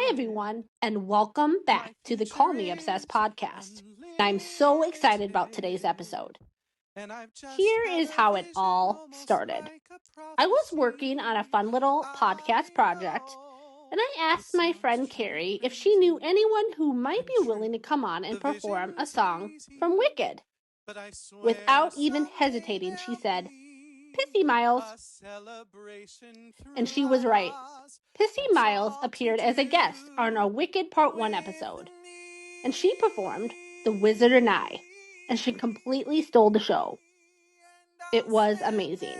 Hi, everyone, and welcome back to the Call Me Obsessed podcast. I'm so excited about today's episode. Here is how it all started. I was working on a fun little podcast project, and I asked my friend Carrie if she knew anyone who might be willing to come on and perform a song from Wicked. Without even hesitating, she said, Pissi Myles. And she was right. Pissi Myles appeared as a guest on our Wicked Part 1 episode, and she performed The Wizard and I, and she completely stole the show. It was amazing.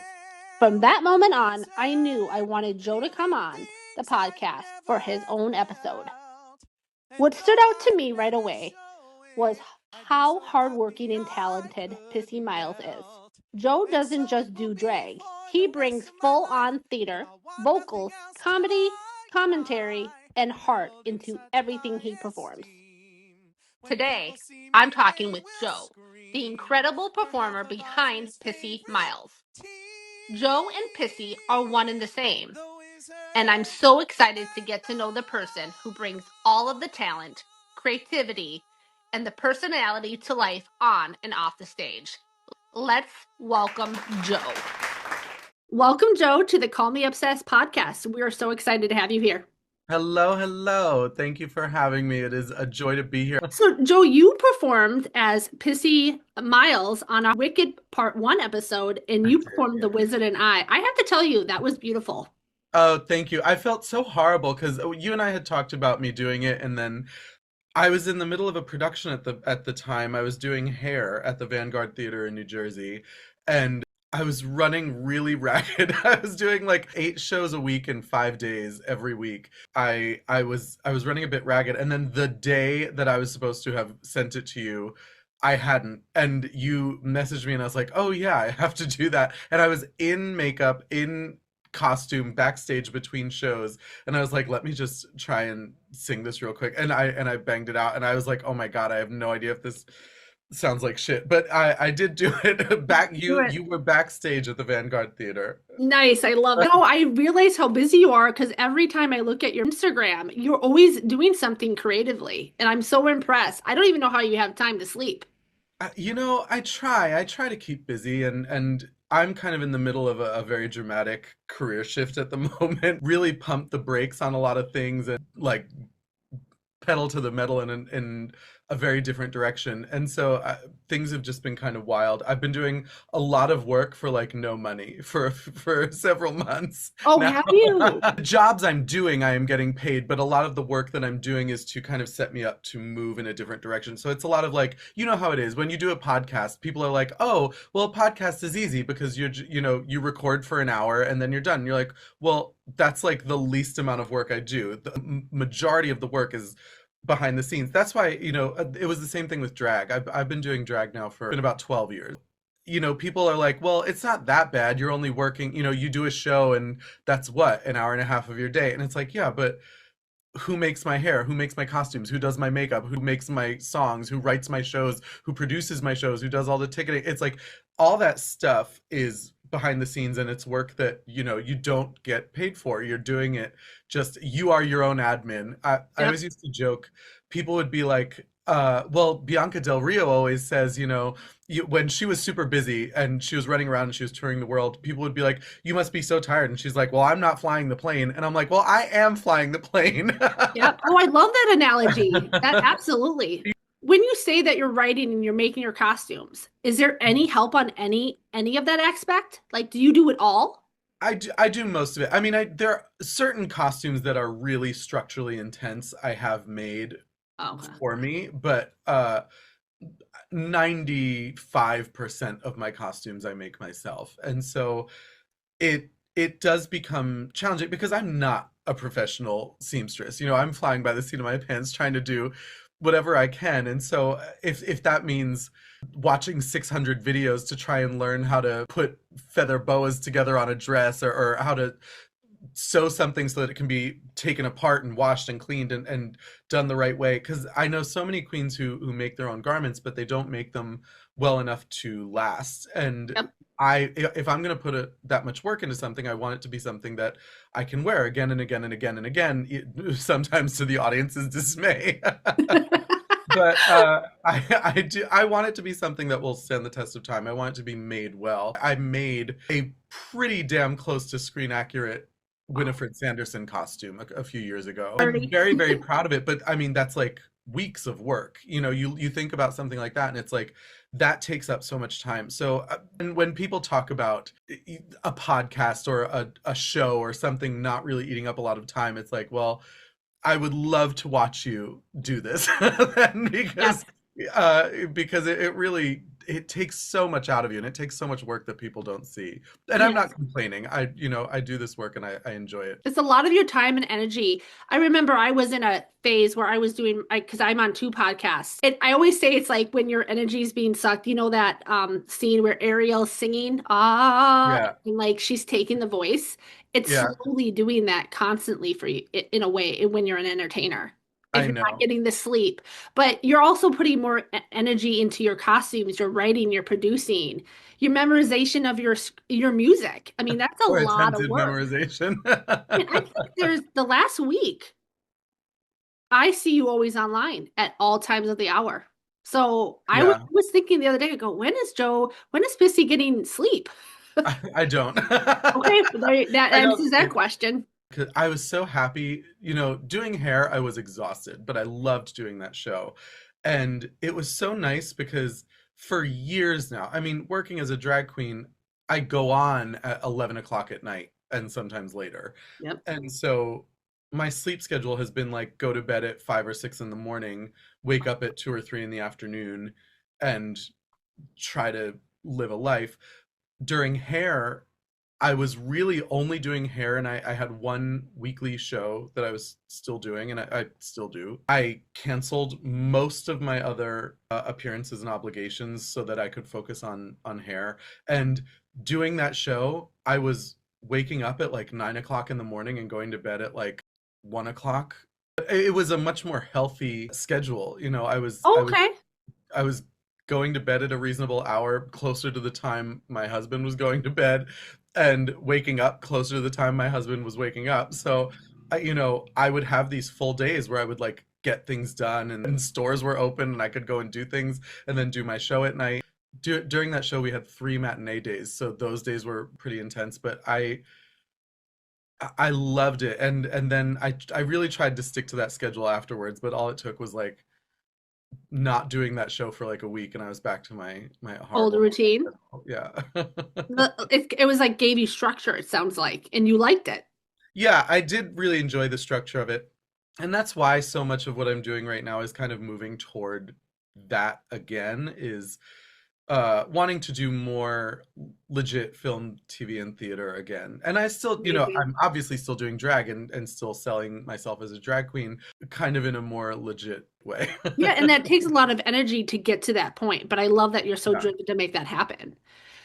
From that moment on, I knew I wanted Joe to come on the podcast for his own episode. What stood out to me right away was how hardworking and talented Pissi Myles is. Joe doesn't just do drag. He brings full-on theater, vocals, comedy, commentary, and heart into everything he performs. Today, I'm talking with Joe, the incredible performer behind Pissi Myles. Joe and Pissi are one and the same, and I'm so excited to get to know the person who brings all of the talent, creativity, and the personality to life on and off the stage. Let's welcome Joe. Welcome, Joe, to the Call Me Obsessed podcast. We are so excited to have you here. Hello. Thank you for having me. It is a joy to be here. So, Joe, you performed as Pissi Myles on our Wicked Part 1 episode, and you performed The Wizard and I. I have to tell you, that was beautiful. Oh, thank you. I felt so horrible because you and I had talked about me doing it, and then I was in the middle of a production at the time. I was doing hair at the Vanguard Theater in New Jersey, and I was running really ragged. I was doing like 8 shows a week in 5 days every week. I was running a bit ragged, and then the day that I was supposed to have sent it to you, I hadn't. And you messaged me and I was like, "Oh yeah, I have to do that." And I was in makeup, in costume backstage between shows, and I was like, let me just try and sing this real quick, and I banged it out, and I was like, oh my god, I have no idea if this sounds like shit, but I did do it. You were backstage at the Vanguard Theater. Nice. I love it. No, I realize how busy you are because every time I look at your Instagram, you're always doing something creatively. And I'm so impressed. I don't even know how you have time to sleep. I try to keep busy, and I'm kind of in the middle of a very dramatic career shift at the moment. Really pump the brakes on a lot of things and like pedal to the metal in a very different direction. And so things have just been kind of wild. I've been doing a lot of work for like no money for several months. Oh, now. Have you? The jobs I'm doing, I am getting paid, but a lot of the work that I'm doing is to kind of set me up to move in a different direction. So it's a lot of like, you know how it is when you do a podcast, people are like, oh, well, a podcast is easy because you record for an hour and then you're done. You're like, well, that's like the least amount of work I do. The majority of the work is behind the scenes. That's why, it was the same thing with drag. I've been doing drag now for about 12 years. People are like, well, it's not that bad. You're only working, you do a show and that's what, an hour and a half of your day. And it's like, yeah, but who makes my hair? Who makes my costumes? Who does my makeup? Who makes my songs? Who writes my shows? Who produces my shows? Who does all the ticketing? It's like all that stuff is behind the scenes, and it's work that you don't get paid for. You're doing it, just you are your own admin. I always used to joke, people would be like, well, Bianca Del Rio always says, when she was super busy and she was running around and she was touring the world, people would be like, you must be so tired. And she's like, well, I'm not flying the plane. And I'm like, well, I am flying the plane. Yep. Oh, I love that analogy. That absolutely. When you say that you're writing and you're making your costumes, is there any help on any of that aspect? Like, do you do it all? I do most of it. I mean, there are certain costumes that are really structurally intense I have made for me, but 95% of my costumes I make myself. And so it does become challenging because I'm not a professional seamstress. I'm flying by the seat of my pants trying to do whatever I can. And so if that means watching 600 videos to try and learn how to put feather boas together on a dress, or how to sew something so that it can be taken apart and washed and cleaned and done the right way. Because I know so many queens who make their own garments, but they don't make them well enough to last. And if I'm going to put that much work into something, I want it to be something that I can wear again and again and again and again, sometimes to the audience's dismay. But I want it to be something that will stand the test of time. I want it to be made well. I made a pretty damn close to screen accurate Winifred Sanderson costume a few years ago. I'm Already. very, very proud of it, but I mean that's like weeks of work. You think about something like that and it's like that takes up so much time. So and when people talk about a podcast or a show or something not really eating up a lot of time, it's like, well, I would love to watch you do this then Yes. because it really it takes so much out of you and it takes so much work that people don't see. And I'm not Yes. complaining. I do this work and I enjoy it. It's a lot of your time and energy. I remember I was in a phase where I was doing, because I'm on two podcasts. And I always say it's like when your energy is being sucked, you know that scene where Ariel's singing, Yeah. and like she's taking the voice. It's Yeah, slowly doing that constantly for you in a way when you're an entertainer. If I you're not know. getting the sleep, but you're also putting more energy into your costumes, your writing, your producing, your memorization of your music. I mean, that's a Or lot of attempted work. memorization. And I think there's the last week, I see you always online at all times of the hour. So I Yeah, was thinking the other day, I go, when is Pissy getting sleep? I don't. Okay, that I don't answers that question. 'cause I was so happy, doing hair, I was exhausted, but I loved doing that show. And it was so nice because for years now, I mean, working as a drag queen, I go on at 11 o'clock at night and sometimes later. Yep. And so my sleep schedule has been like go to bed at 5 or 6 in the morning, wake up at 2 or 3 in the afternoon, and try to live a life. During hair, I was really only doing hair, and I had one weekly show that I was still doing, and I still do. I canceled most of my other appearances and obligations so that I could focus on hair. And doing that show, I was waking up at like 9 o'clock in the morning and going to bed at like 1 o'clock. It was a much more healthy schedule. Oh, okay. I was going to bed at a reasonable hour, closer to the time my husband was going to bed, and waking up closer to the time my husband was waking up. So, I would have these full days where I would like get things done, and stores were open, and I could go and do things, and then do my show at night. During that show, we had 3 matinee days, so those days were pretty intense. But I loved it, and then I really tried to stick to that schedule afterwards. But all it took was like not doing that show for like a week and I was back to my Old horrible routine. yeah. It was like gave you structure, it sounds like, and you liked it. Yeah, I did really enjoy the structure of it. And that's why so much of what I'm doing right now is kind of moving toward that again, is wanting to do more legit film, TV, and theater again. And I still, Amazing. I'm obviously still doing drag and still selling myself as a drag queen, kind of in a more legit way. Yeah, and that takes a lot of energy to get to that point, but I love that you're so Yeah. driven to make that happen.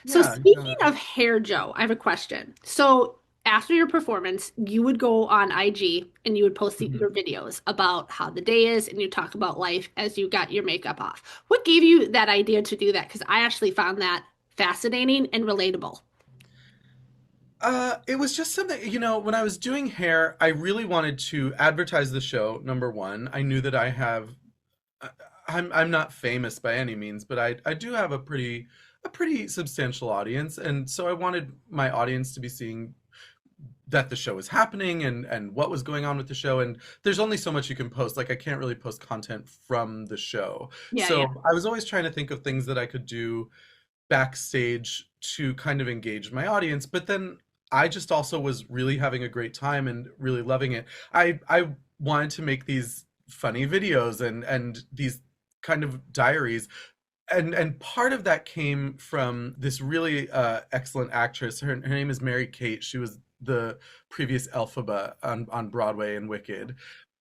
So Yeah. speaking of hair, Joe, I have a question. So after your performance, you would go on IG and you would post Mhm. your videos about how the day is and you talk about life as you got your makeup off. What gave you that idea to do that? Because I actually found that fascinating and relatable. It was just something, when I was doing hair, I really wanted to advertise the show, number one. I knew that I- I'm not famous by any means, but I do have a pretty substantial audience, and so I wanted my audience to be seeing that the show was happening and what was going on with the show. And there's only so much you can post. Like I can't really post content from the show. Yeah, So yeah. I was always trying to think of things that I could do backstage to kind of engage my audience. But then I just also was really having a great time and really loving it. I wanted to make these funny videos and these kind of diaries. And part of that came from this really excellent actress. Her name is Mary Kate. She was the previous Elphaba on Broadway and Wicked.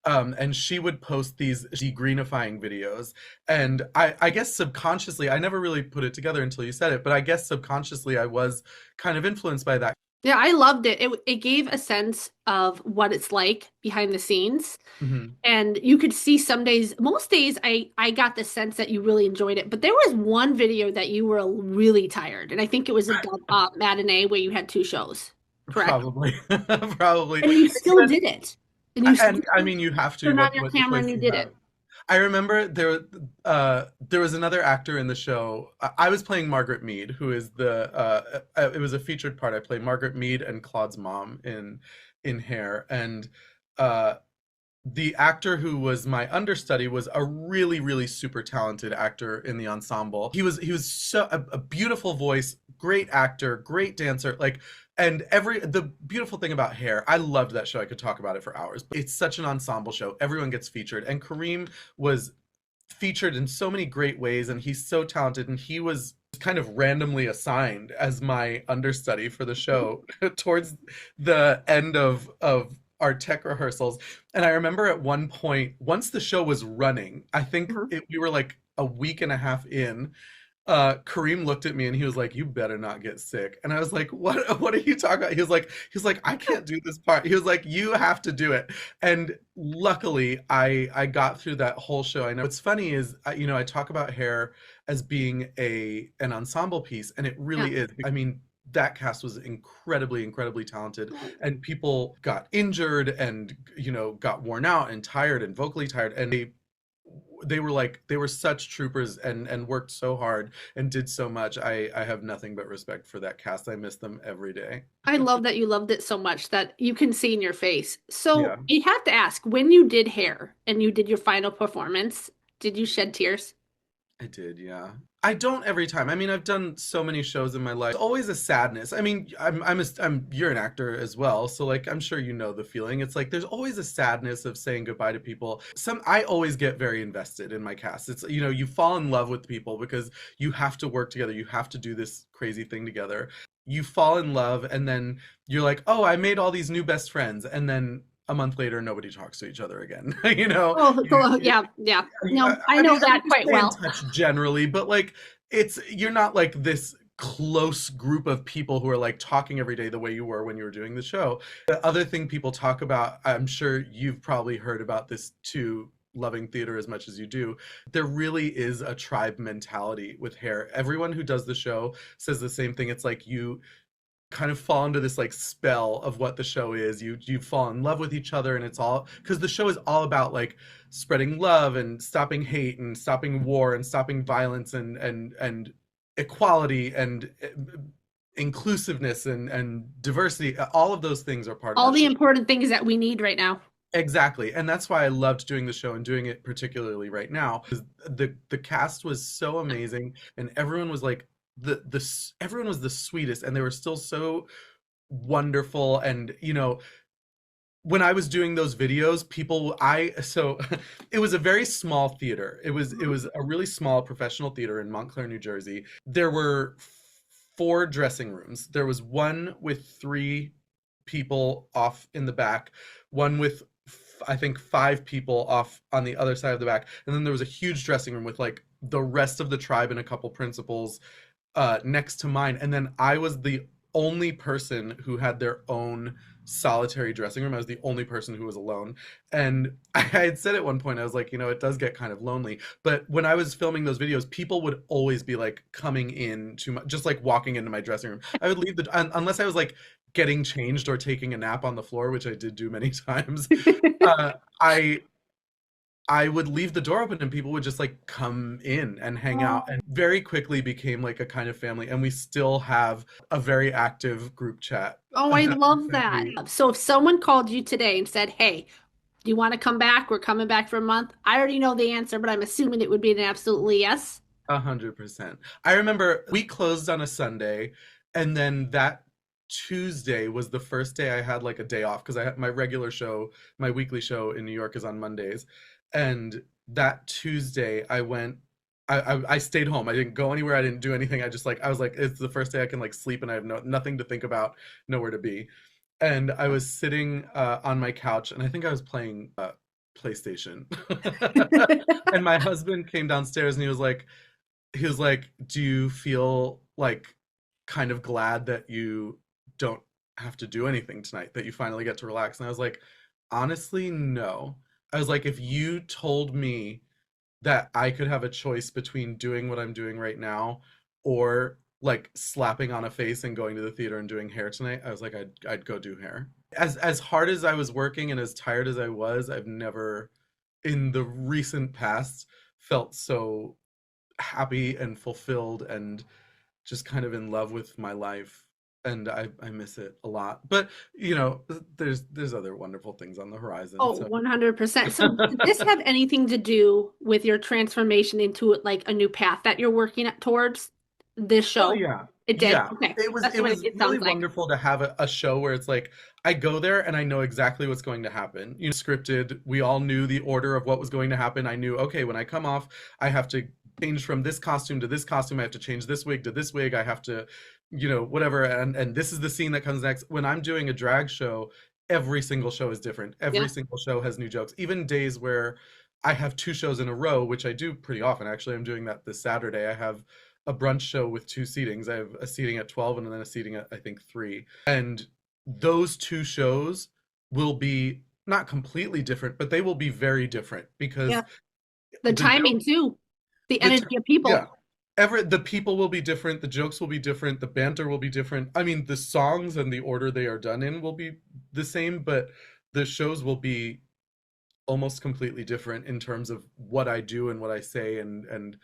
And she would post these degreenifying videos. And I guess subconsciously, I never really put it together until you said it, but I guess subconsciously I was kind of influenced by that. Yeah, I loved it. It gave a sense of what it's like behind the scenes. Hmm. And you could see some days, most days I got the sense that you really enjoyed it. But there was one video that you were really tired. And I think it was a matinee where you had two shows, correct? Probably. Probably. And you still Even, did it. And you and I still mean, you have to. turned on your What camera choice and do you you did have? it. I remember there was another actor in the show. I was playing Margaret Mead, who is it was a featured part. I played Margaret Mead and Claude's mom in Hair, and uh, the actor who was my understudy was a really really super talented actor in the ensemble. He was so a beautiful voice, great actor, great dancer, like, and every the beautiful thing about Hair, I loved that show. I could talk about it for hours. It's such an ensemble show. Everyone gets featured, and Kareem was featured in so many great ways, and he's so talented, and he was kind of randomly assigned as my understudy for the show towards the end of our tech rehearsals. And I remember at one point, once the show was running, I think Mhm. we were like a week and a half in, Kareem looked at me and he was like, "You better not get sick." And I was like, "What? What are you talking about?" He was like, "I can't do this part." He was like, "You have to do it." And luckily, I got through that whole show. I know what's funny is, I talk about Hair as being an ensemble piece, and it Yeah. really is. I mean, that cast was incredibly, incredibly talented, and people got injured and got worn out and tired and vocally tired, and they were such troopers and worked so hard and did so much. I have nothing but respect for that cast. I miss them every day. I love that you loved it so much that you can see in your face. Yeah. So you have to ask, when you did Hair and you did your final performance, did you shed tears? I did, yeah. I don't every time. I mean, I've done so many shows in my life. It's always a sadness. I mean, you're an actor as well, so like I'm sure you know the feeling. It's like there's always a sadness of saying goodbye to people. I always get very invested in my cast. It's you fall in love with people because you have to work together. You have to do this crazy thing together. You fall in love and then you're like, "Oh, I made all these new best friends." And then a month later nobody talks to each other again. Oh, You, cool. Yeah, yeah. No, I I mean, know that you quite stay in well. touch generally, but like you're not like this close group of people who are like talking every day the way you were when you were doing the show. The other thing people talk about, I'm sure you've probably heard about this too, loving theater as much as you do, there really is a tribe mentality with Hair. Everyone who does the show says the same thing. It's like you kind of fall into this like spell of what the show is. You fall in love with each other, and it's all because the show is all about like spreading love and stopping hate and stopping war and stopping violence and equality and inclusiveness and diversity. All of those things are part of All that the show. important things that we need right now. Exactly. And that's why I loved doing the show and doing it particularly right now. Because the cast was so amazing and everyone was like everyone was the sweetest and they were still so wonderful. And when I was doing those videos, people I so it was a very small theater. It was a really small professional theater in Montclair, New Jersey. There were four dressing rooms. There was one with three people off in the back, one with I think five people off on the other side of the back, and then there was a huge dressing room with like the rest of the tribe and a couple principals next to mine. And then I was the only person who had their own solitary dressing room. I was the only person who was alone. And I had said at one point, I was like, it does get kind of lonely. But when I was filming those videos, people would always be like coming in to just like walking into my dressing room. I would leave unless I was like getting changed or taking a nap on the floor, which I did do many times. Uh, I I would leave the door open and people would just like come in and hang out Oh, and very quickly became like a kind of family. And we still have a very active group chat oh, I that love that. we So if someone called you today and said, "Hey, do you want to come back? We're coming back for a month." I already know the answer, but I'm assuming it would be an absolutely yes. 100%. I remember we closed on a Sunday and then that Tuesday was the first day I had like a day off because I had my regular show, my weekly show in New York is on Mondays. And that Tuesday I stayed home. I didn't go anywhere. I didn't do anything. I was like, it's the first day I can like sleep and I have nothing to think about, nowhere to be. And I was sitting on my couch and I think I was playing PlayStation. And my husband came downstairs and he was like, "Do you feel like kind of glad that you don't have to do anything tonight, that you finally get to relax. And I was like, honestly, no. I was like, if you told me that I could have a choice between doing what I'm doing right now or like slapping on a face and going to the theater and doing hair tonight, I was like, I'd go do hair. As hard as I was working and as tired as I was, I've never in the recent past felt so happy and fulfilled and just kind of in love with my life. And I miss it a lot. But there's other wonderful things on the horizon. Oh, So 100%. So did this have anything to do with your transformation into like a new path that you're working towards this oh show? yeah. It did. Yeah. Okay. It was That's it what was it really sounds like. wonderful to have a show where it's like I go there and I know exactly what's going to happen. Scripted. We all knew the order of what was going to happen. I knew, okay, when I come off, I have to change from this costume to this costume. I have to change this wig to this wig. I have to, whatever. And this is the scene that comes next. When I'm doing a drag show, every single show is different. Yeah. Every single show has new jokes. Even days where I have two shows in a row, which I do pretty often. Actually, I'm doing that this Saturday. I have a brunch show with two seatings. I have a seating at 12 and then a seating at I think 3. And those two shows will be not completely different, but they will be very different Yeah. because The the timing too. The the energy of yeah, people. the people will be different, the jokes will be different, the banter will be different. I mean, the songs and the order they are done in will be the same, but the shows will be almost completely different in terms of what I do and what I say and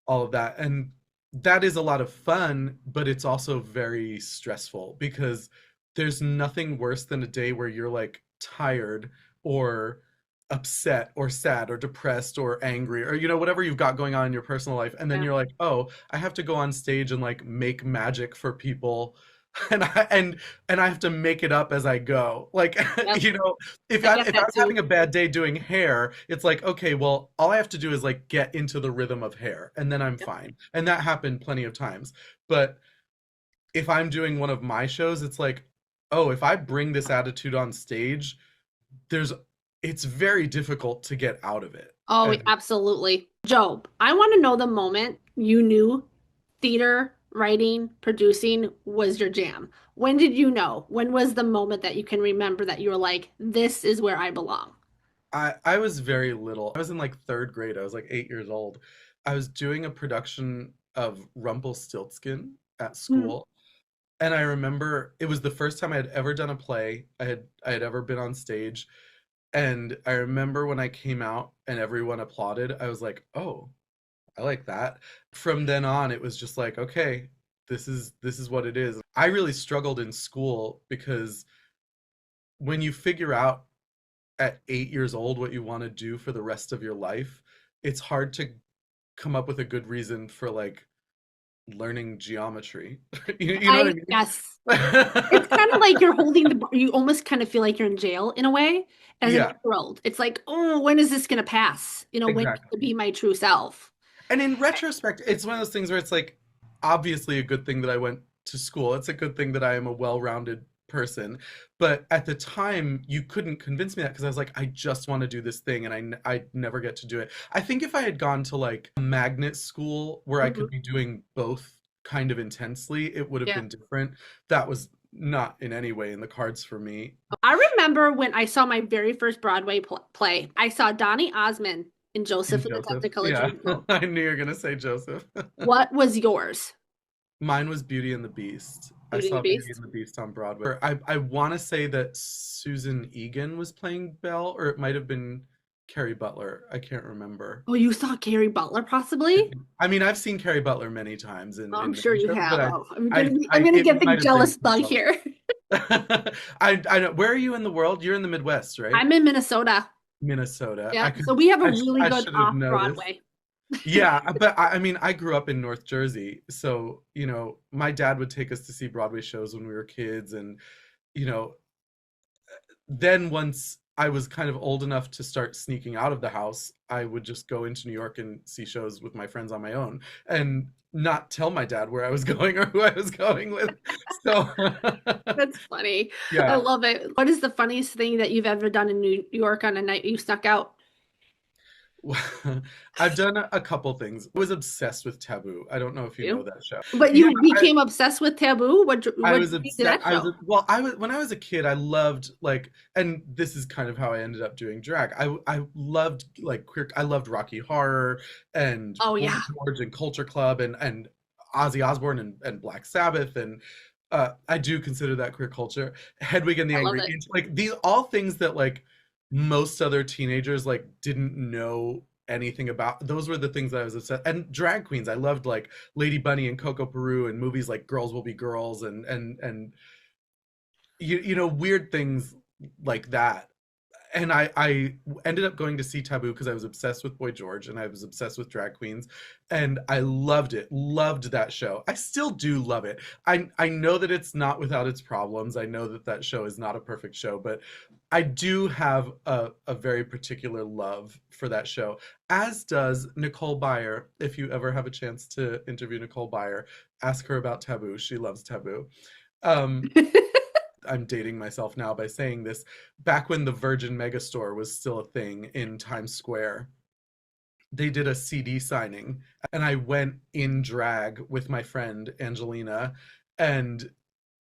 all of that. And that is a lot of fun, but it's also very stressful because there's nothing worse than a day where you're like tired or upset or sad or depressed or angry or whatever you've got going on in your personal life, and then Yeah. you're like, oh, I have to go on stage and like make magic for people. And I have to make it up as I go. Like, Yep. you know, I get if I that was having too. a bad day doing hair, it's like, okay, well, all I have to do is like get into the rhythm of hair and then I'm Yep. fine. And that happened plenty of times. But if I'm doing one of my shows, it's like, oh, if I bring this attitude on stage, there's it's very difficult to get out of it. Oh, And absolutely. Job, I want to know the moment you knew theater, writing, producing was your jam. When did you know? When was the moment that you can remember that you were like, this is where I belong? I was very little. I was in like third grade. I was like 8 years old. I was doing a production of Rumpelstiltskin at Hmm. school. And I remember it was the first time I had ever done a play. I had ever been on stage. And I remember when I came out and everyone applauded, I was like, "Oh, I like that." From then on, it was just like, "Okay, this is what it is." I really struggled in school because when you figure out at 8 years old what you want to do for the rest of your life, it's hard to come up with a good reason for like learning geometry. You know what I, I yes. It's mean? kind of like you're holding you almost kind of feel like you're in jail in a way as an Yeah, 8-year old. It's like, oh, when is this going to pass? When can I exactly. be my true self? And in retrospect, it's one of those things where it's like obviously a good thing that I went to school. It's a good thing that I am a well-rounded person. But at the time, you couldn't convince me that because I was like, I just want to do this thing and I never get to do it. I think if I had gone to like a magnet school where I Mhm. could be doing both kind of intensely, it would have Yeah. been different. That was not in any way in the cards for me. I remember when I saw my very first Broadway play, I saw Donny Osmond in In Joseph and the Joseph, Technicolor yeah, Dreamcoat. I knew you were gonna say Joseph. What was yours? Mine was Beauty and the Beast. I Beauty and the saw Beauty Beast? and the Beast on Broadway. I want to say that Susan Egan was playing Belle, or it might have been Carrie Butler. I can't remember. Oh, you saw Carrie Butler possibly? I mean, I've seen Carrie Butler many times Oh, I'm in sure many you shows, but have. Oh, I'm I gonna it get the might have been jealous bug Belle. here. I know. Where are you in the world? You're in the Midwest, right? I'm in Minnesota. Minnesota. Yeah, so we have a really I good should have off noticed. Broadway. Yeah, but I mean, I grew up in North Jersey, so my dad would take us to see Broadway shows when we were kids, and you know, then once I was kind of old enough to start sneaking out of the house, I would just go into New York and see shows with my friends on my own, and not tell my dad where I was going or who I was going with. So, That's funny. I yeah. love it. What is the funniest thing that you've ever done in New York on a night you snuck out? I've done a couple things. I was obsessed with Taboo. I don't know if you know You? that show. But Yeah, you became obsessed with Taboo? I What was drew you to obsessed. that show? Well, I was when I was a kid. I loved like, and this is kind of how I ended up doing drag. I loved like queer. I loved Rocky Horror and Oh Boy yeah, George and Culture Club and Ozzy Osbourne and Black Sabbath and I do consider that queer culture. Hedwig and the I love Angry it. Inch, like these all things that like most other teenagers like didn't know anything about. Those were the things that I was obsessed. And drag queens, I loved like Lady Bunny and Coco Peru and movies like Girls Will Be Girls and you know weird things like that. And I ended up going to see Taboo because I was obsessed with Boy George and I was obsessed with drag queens, and I loved it. Loved that show. I still do love it. I know that it's not without its problems. I know that that show is not a perfect show, but I do have a very particular love for that show, as does Nicole Byer. If you ever have a chance to interview Nicole Byer, ask her about Taboo. She loves Taboo. Um, I'm dating myself now by saying this. Back when the Virgin Megastore was still a thing in Times Square, they did a CD signing, and I went in drag with my friend Angelina, and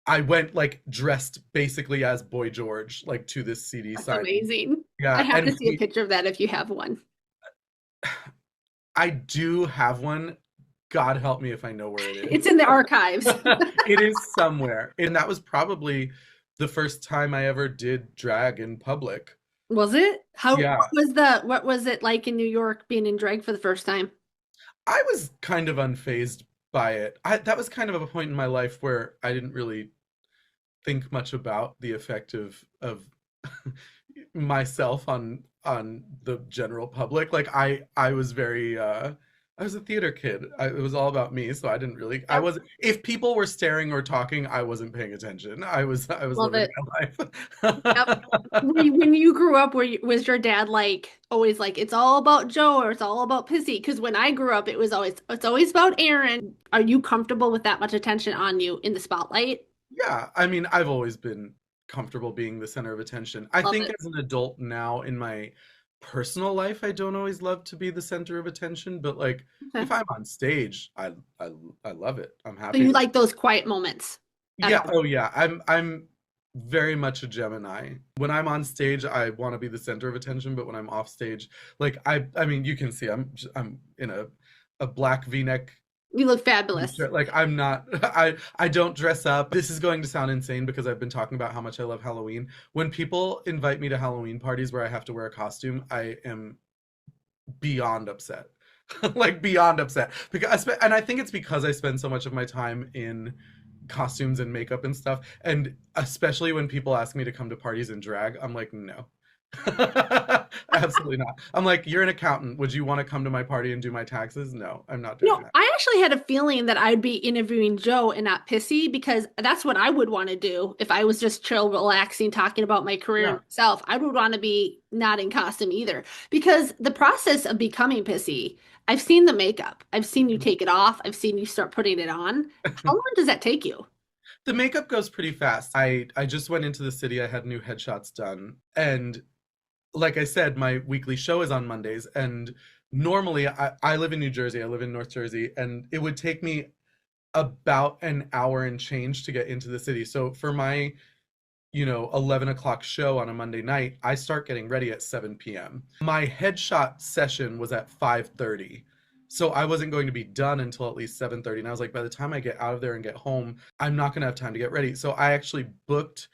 I went like dressed basically as Boy George, like to this CD That's signing. amazing. I Yeah, have and to see a picture of that if you have one. I do have one. God help me if I know where it is. It's in the archives. It is somewhere. And that was probably the first time I ever did drag in public. Was it? Yeah, What was it like in New York being in drag for the first time? I was kind of unfazed by it. That was kind of a point in my life where I didn't really think much about the effect of myself on the general public. Like I was very I was a theater kid. It was all about me, so I didn't really. I Yep, was if people were staring or talking, I wasn't paying attention. I was love living it. my Yep. life. When you grew up, was your dad like always like it's all about Joe or it's all about Pissy? Because when I grew up, it was always it's always about Erin. Are you comfortable with that much attention on you in the spotlight? Yeah, I mean, I've always been comfortable being the center of attention. I Love think it. as an adult now in my personal life, I don't always love to be the center of attention, but like Okay. if I'm on stage, I I love it. I'm So happy you to. like those quiet moments at Yeah, home? oh yeah. I'm very much a Gemini. When I'm on stage, I want to be the center of attention, but when I'm off stage, like I mean, you can see I'm in a black V-neck You look fabulous. t-shirt. Like I'm not I don't dress up. This is going to sound insane because I've been talking about how much I love Halloween. When people invite me to Halloween parties where I have to wear a costume, I am beyond upset. Like beyond upset because and I think it's because I spend so much of my time in costumes and makeup and stuff, and especially when people ask me to come to parties in drag, I'm like no. Absolutely not. I'm like, you're an accountant, would you want to come to my party and do my taxes? No, I'm not You doing know, that. I actually had a feeling that I'd be interviewing Joe and not Pissy because that's what I would want to do if I was just chill, relaxing, talking about my career and Yeah. myself. I would want to be not in costume either because the process of becoming Pissy, I've seen the makeup. I've seen you take it off. I've seen you start putting it on. How long does that take you? The makeup goes pretty fast. I just went into the city. I had new headshots done, and like I said, my weekly show is on Mondays, and normally I live in New Jersey. I live in North Jersey, and it would take me about an hour and change to get into the city. So for my 11 o'clock show on a Monday night, I start getting ready at 7 p.m. My headshot session was at 5:30. So I wasn't going to be done until at least 7:30. And I was like, by the time I get out of there and get home, I'm not going to have time to get ready. So I actually booked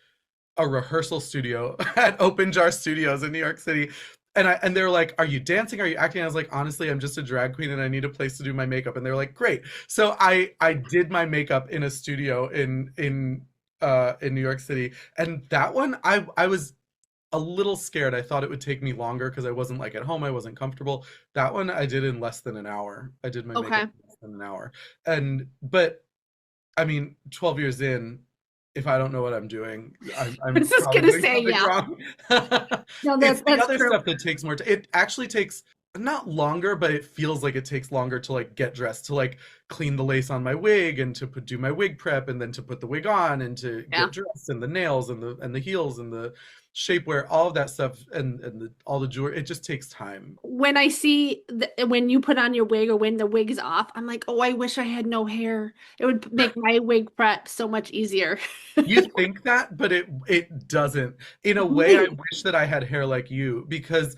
a rehearsal studio at Open Jar Studios in New York City. And they were like, "Are you dancing? Are you acting?" I was like, "Honestly, I'm just a drag queen and I need a place to do my makeup." And they were like, "Great." So I did my makeup in a studio in New York City. And that one I was a little scared. I thought it would take me longer because I wasn't like at home, I wasn't comfortable. That one I did in less than an hour. I did my makeup Okay. in less than an hour. And but I mean, 12 years in, if I don't know what I'm doing, I I'm was just probably gonna doing say, something yeah. wrong. No, It's the that's other true. stuff that takes more time. It actually takes not longer, but it feels like it takes longer to like get dressed, to like clean the lace on my wig and to do my wig prep and then to put the wig on and to Yeah. get dressed and the nails and the heels and the shapewear, all of that stuff all the jewelry. It just takes time. When I see when you put on your wig or when the wig's off, I'm like, oh, I wish I had no hair. It would make my wig prep so much easier. You think that, but it doesn't. In a way, I Really? wish that I had hair like you because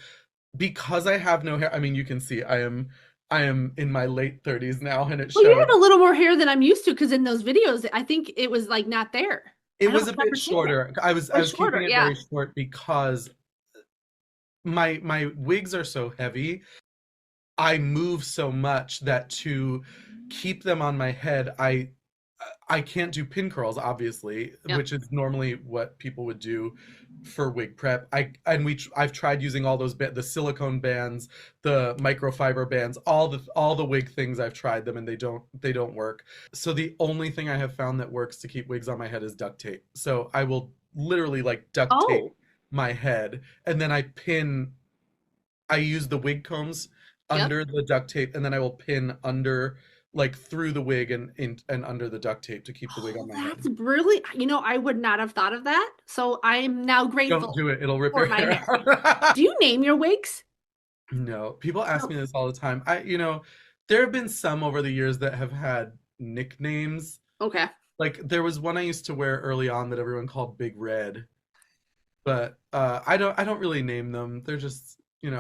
I have no hair. I mean, you can see I am in my late 30s now, and it Well, you shows. have a little more hair than I'm used to because in those videos, I think it was like not there. It I don't was a bit remember seeing it. shorter. I was Or I was keeping shorter, it yeah. very short because my wigs are so heavy. I move so much that to keep them on my head, I can't do pin curls, obviously, Yeah. which is normally what people would do for wig prep. I've tried using all those the silicone bands, the microfiber bands, all the wig things. I've tried them and they don't work. So the only thing I have found that works to keep wigs on my head is duct tape. So I will literally like duct tape Oh, my head and then I use the wig combs yep. under the duct tape, and then I will pin under, like through the wig and under the duct tape to keep the wig Oh, on my that's head. brilliant. I would not have thought of that. So I'm now Don't grateful do it; it'll rip for your my hair hair. out. Do you name your wigs? No, people ask No. me this all the time. There have been some over the years that have had nicknames. Okay. Like there was one I used to wear early on that everyone called Big Red, but I don't really name them. They're just, You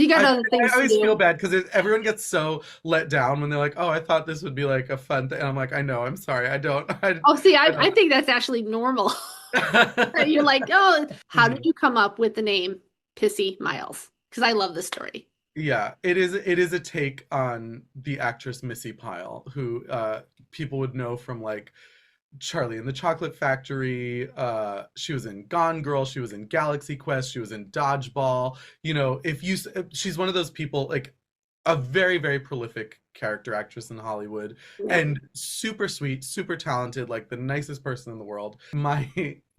got I other I things to always feel do. bad because everyone gets so let down when they're like, "Oh, I thought this would be like a fun thing," and I'm like, "I know, I'm sorry, I don't, Oh, see, I I think that's actually normal. You're don't." like, oh, how did Mhm. you come up with the name Pissy Miles? Because I love this story. Yeah, it is a take on the actress Missy Pyle, who people would know from like Charlie and the Chocolate Factory. She was in Gone Girl. She was in Galaxy Quest. She was in Dodgeball. She's one of those people, like a very, very prolific character actress in Hollywood Yeah. and super sweet, super talented, like the nicest person in the world. My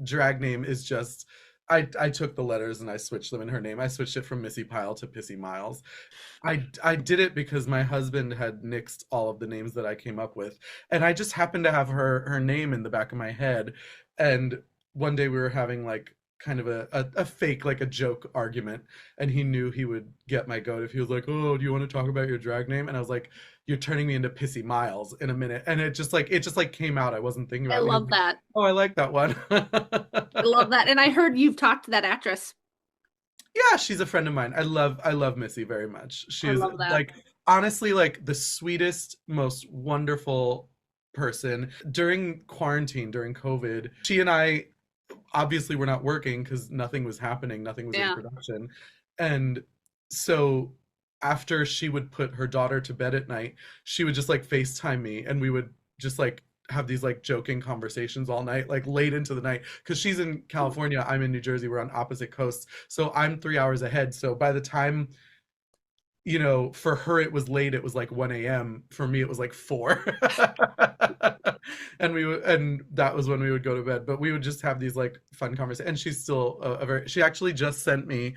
drag name is just. I took the letters and I switched them in her name. I switched it from Missy Pyle to Pissy Miles. I did it because my husband had nixed all of the names that I came up with, and I just happened to have her name in the back of my head. And one day we were having like kind of a fake, like a joke argument, and he knew he would get my goat if he was like, "Oh, do you want to talk about your drag name?" And I was like, "You're turning me into Pissy Miles in a minute," and it just like came out. I wasn't thinking I about it. And he was love like, that. "Oh, I like that one." I love that. And I heard you've talked to that actress. Yeah, she's a friend of mine. I love Missy very much. She I is love that. like honestly like the sweetest, most wonderful person. During quarantine, during COVID, she and I obviously were not working because nothing was happening, nothing was in Yeah. production. And so after she would put her daughter to bed at night, she would just like FaceTime me and we would just like have these like joking conversations all night, like late into the night. Because she's in California, I'm in New Jersey, we're on opposite coasts. So I'm 3 hours ahead. So by the time, for her it was late, it was like 1 a.m. For me, it was like 4. And that was when we would go to bed. But we would just have these like fun conversations. And she's still she actually just sent me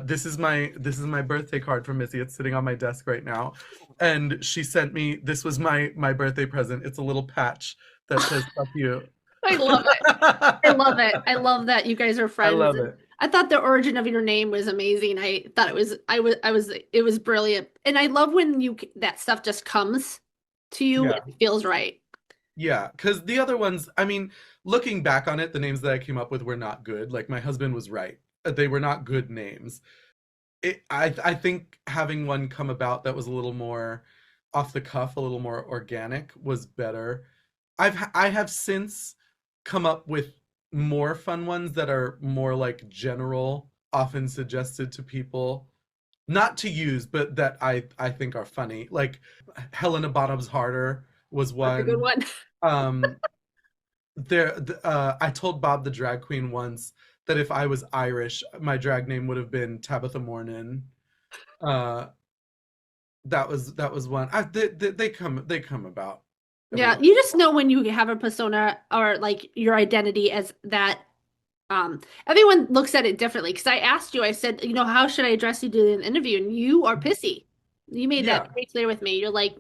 this is my birthday card from Missy. It's sitting on my desk right now. And she sent me this was my birthday present. It's a little patch that says "fuck you." I love it. I love it. I love that you guys are I friends. love And it. I thought the origin of your name was amazing. I thought it was brilliant. And I love when that stuff just comes to you Yeah. and it feels right. Yeah, because the other ones, I mean, looking back on it, the names that I came up with were not good. Like my husband was right. They were not good names. I think having one come about that was a little more off the cuff, a little more organic was better. I have since come up with more fun ones that are more like general, often suggested to people, not to use, but that I think are funny. Like Helena Bottoms Harder was That's a good one. one. Um, I told Bob the drag queen once that if I was Irish, my drag name would have been Tabitha Mornin. Uh, that was one. They come about every Yeah, once. you just know when you have a persona or like your identity as that Everyone looks at it differently because I asked you, I said, how should I address you during an interview? And you are pissy. You made that Yeah. very clear with me. You're like,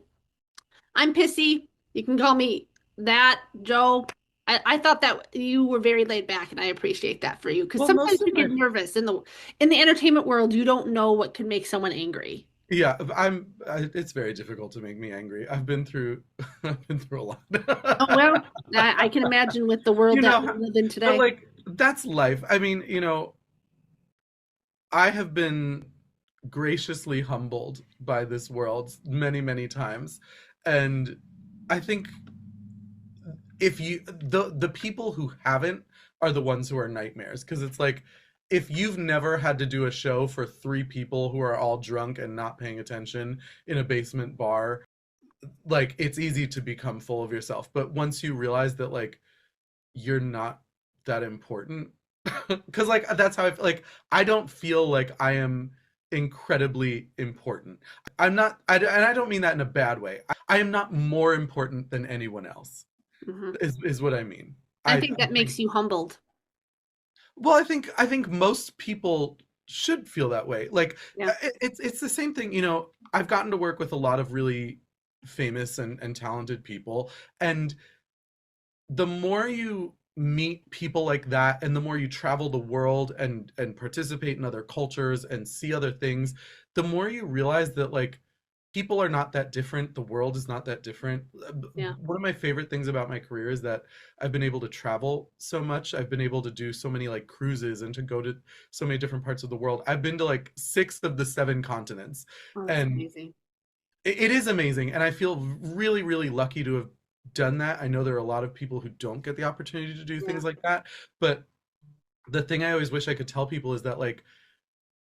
I'm pissy. You can call me that, Joe. I thought that you were very laid back, and I appreciate that for you because Well, sometimes most of you get my nervous in the entertainment world. You don't know what can make someone angry. yeah, it's very difficult to make me angry. I've been through I've been through a Oh lot. well, I can imagine with the world You that know, we live in but today. like that's life. I mean, I have been graciously humbled by this world many, many times. And I think if you the people who haven't are the ones who are nightmares because it's like if you've never had to do a show for three people who are all drunk and not paying attention in a basement bar, like it's easy to become full of yourself. But once you realize that like you're not that important, because like that's how I feel. Like I don't feel like I am incredibly important. I'm not, and I don't mean that in a bad way. I am not more important than anyone else. Hmm. Is what I mean. I I think that think makes you humbled. well, I think most people should feel that way. Like Yeah. it's the same thing. I've gotten to work with a lot of really famous and talented people, and the more you meet people like that and the more you travel the world and participate in other cultures and see other things, the more you realize that like people are not that different, the world is not that different. Yeah. One of my favorite things about my career is that I've been able to travel so much. I've been able to do so many like cruises and to go to so many different parts of the world. I've been to like six of the seven continents, Oh, that's and amazing. it is amazing, and I feel really, really lucky to have done that. I know there are a lot of people who don't get the opportunity to do Yeah. things like that, but the thing I always wish I could tell people is that like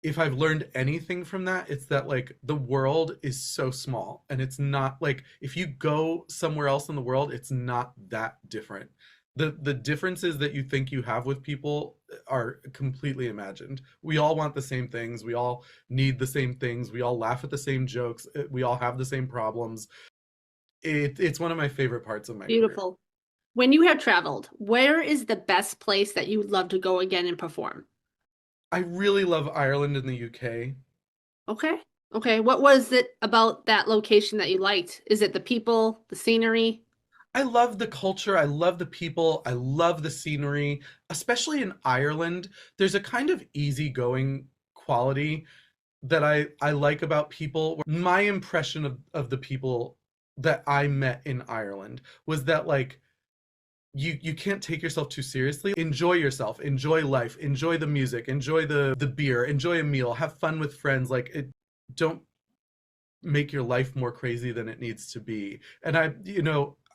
if I've learned anything from that, it's that like the world is so small and it's not like if you go somewhere else in the world, it's not that different. The differences that you think you have with people are completely imagined. We all want the same things, we all need the same things, we all laugh at the same jokes, we all have the same problems. It's one of my favorite parts of my career. Beautiful. When you have traveled, where is the best place that you would love to go again and perform? I really love Ireland and the UK. Okay. Okay. What was it about that location that you liked? Is it the people, the scenery? I love the culture. I love the people. I love the scenery, especially in Ireland. There's a kind of easygoing quality that I like about people. My impression of the people that I met in Ireland was that like you can't take yourself too seriously. Enjoy yourself, enjoy life, enjoy the music, enjoy the beer, enjoy a meal, have fun with friends. Like it don't make your life more crazy than it needs to be. And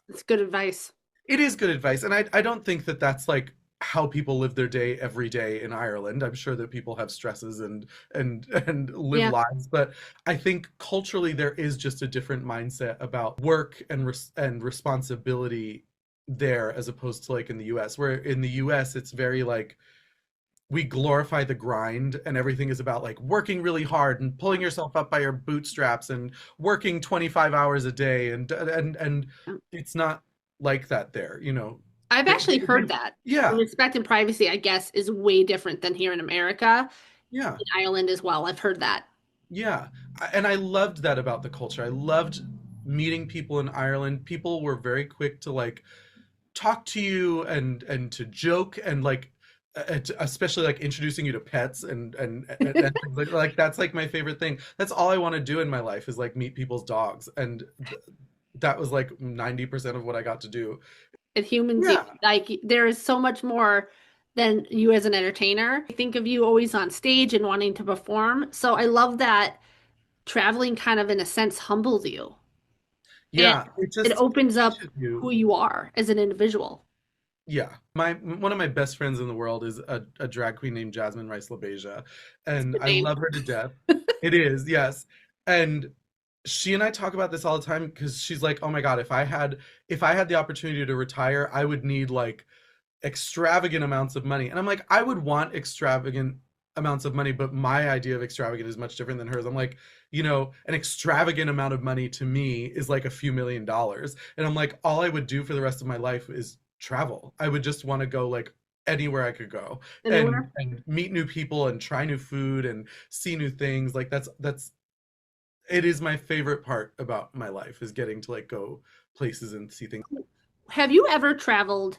It's good advice. it is good advice, and I don't think that that's like how people live their day every day in Ireland. I'm sure that people have stresses and live Yeah. lives, but I think culturally there is just a different mindset about work and responsibility there as opposed to like in the US, where in the US it's very like we glorify the grind and everything is about like working really hard and pulling yourself up by your bootstraps and working 25 hours a day and it's not like that there. I've They, actually they, heard they, that. The yeah, respect and privacy, I guess, is way different than here in America, yeah, in Ireland as well. I've heard that. yeah. And I loved that about the culture. I loved meeting people in Ireland. People were very quick to like talk to you and to joke and like especially like introducing you to pets and things like that's like my favorite thing. That's all I want to do in my life is like meet people's dogs, and that was like 90% of what I got to do. And humans, Yeah. like, there is so much more than you as an entertainer. I think of you always on stage and wanting to perform. So I love that traveling kind of, in a sense, humbles you and Yeah, it it just opens up teaches who you. you are as an individual. Yeah, my one of my best friends in the world is a drag queen named Jasmine Rice LaBeija, It's a and good I name. love her to death. It is, yes. And she and I talk about this all the time because she's like, "Oh my God, if I had the opportunity to retire, I would need like extravagant amounts of money." And I'm like, "I would want extravagant amounts of money, but my idea of extravagant is much different than hers." I'm like, an extravagant amount of money to me is like a few $1 million. And I'm like, all I would do for the rest of my life is travel. I would just want to go like anywhere I could go Anywhere? and meet new people and try new food and see new things. Like that's it is my favorite part about my life is getting to like go places and see things. Have you ever traveled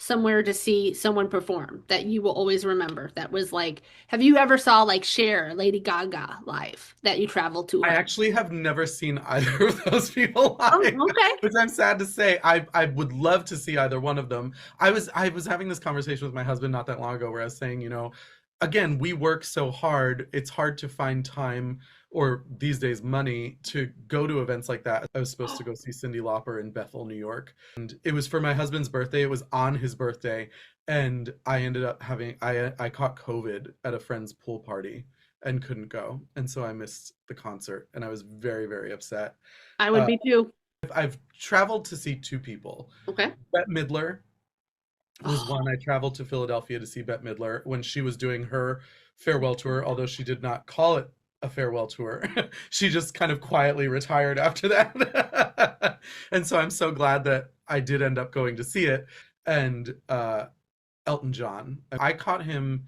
somewhere to see someone perform that you will always remember? That was like, have you ever saw like Cher, Lady Gaga live that you traveled to I her? actually have never seen either of those people Oh, live, okay. which I'm sad to say. I would love to see either one of them. I was having this conversation with my husband not that long ago where I was saying, again, we work so hard. It's hard to find time or these days money to go to events like that. I was supposed to go see Cyndi Lauper in Bethel, New York, and it was for my husband's birthday. It was on his birthday, and I ended up having I caught COVID at a friend's pool party and couldn't go. And so I missed the concert and I was very, very upset. I would Uh, be too. I've traveled to see two people. Okay. Bette Midler was Oh, one. I traveled to Philadelphia to see Bette Midler when she was doing her farewell tour, although she did not call it a farewell tour. She just kind of quietly retired after that. And so I'm so glad that I did end up going to see it. And Elton John. I caught him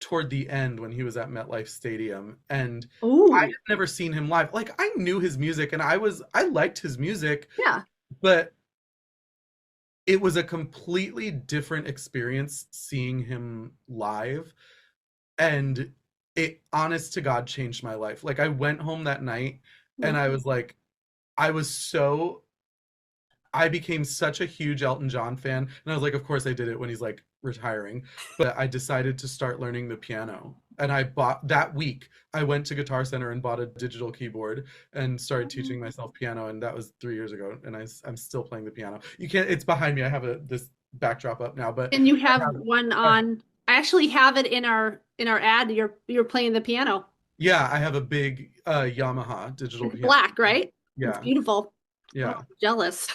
toward the end when he was at MetLife Stadium, and I had ooh, never seen him live. Like I knew his music and I liked his music, yeah. but it was a completely different experience seeing him live, and it honest to God changed my life. Like I went home that night and I was like I was so I became such a huge Elton John fan, and I was like, of course I did it when he's like retiring. But I decided to start learning the piano, and I bought that week. I went to Guitar Center and bought a digital keyboard and started teaching myself piano, and that was 3 years ago. And I'm still playing the piano. You can't. It's behind me. I have this backdrop up now, but And you I have one have, on, I actually have it in our ad. You're playing the piano. yeah, I have a big Yamaha digital It's piano. black, right? It's Yeah, beautiful. Oh, yeah, jealous.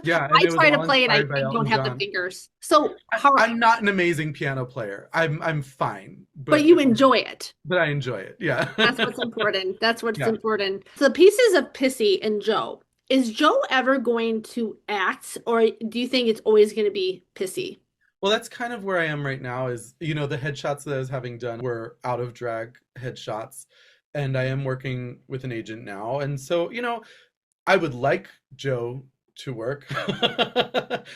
yeah, I and it was try to all play it. I inspired by don't Elton have the John. fingers. So how, I'm not an amazing piano player. I'm fine, but but you enjoy it. I enjoy it. Yeah. That's what's important. That's what's Yeah. important. So the pieces of Pissy and Joe. Is Joe ever going to act, or do you think it's always going to be Pissy? Well, that's kind of where I am right now is, the headshots that I was having done were out of drag headshots, and I am working with an agent now. And so, I would like Joe to work.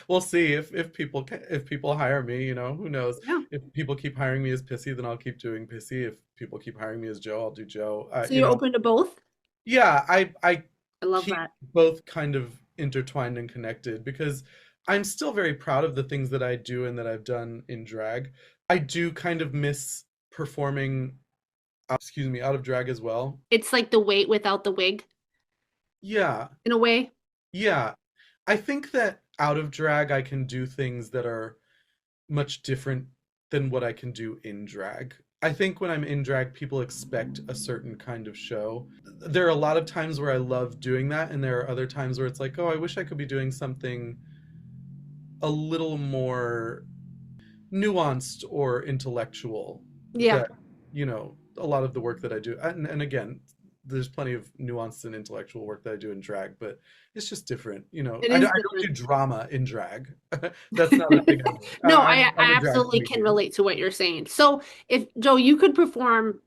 We'll see if people hire me, who knows? Yeah. If people keep hiring me as Pissy, then I'll keep doing Pissy. If people keep hiring me as Joe, I'll do Joe. So you're open to both? Yeah, I I love keep that. both kind of intertwined and connected because I'm still very proud of the things that I do and that I've done in drag. I do kind of miss performing, excuse me, out of drag as well. It's like the weight without the wig Yeah, in a way. yeah. I think that out of drag I can do things that are much different than what I can do in drag. I think when I'm in drag, people expect a certain kind of show. There are a lot of times where I love doing that, and there are other times where it's like, oh, I wish I could be doing something a little more nuanced or intellectual. Yeah, That, a lot of the work that I do, and again, there's plenty of nuanced and intellectual work that I do in drag, but it's just different. it I is don't do different. drama in drag. That's not a thing I do. No, I'm I a drag absolutely can comedian. relate to what you're saying. So if Joe, you could perform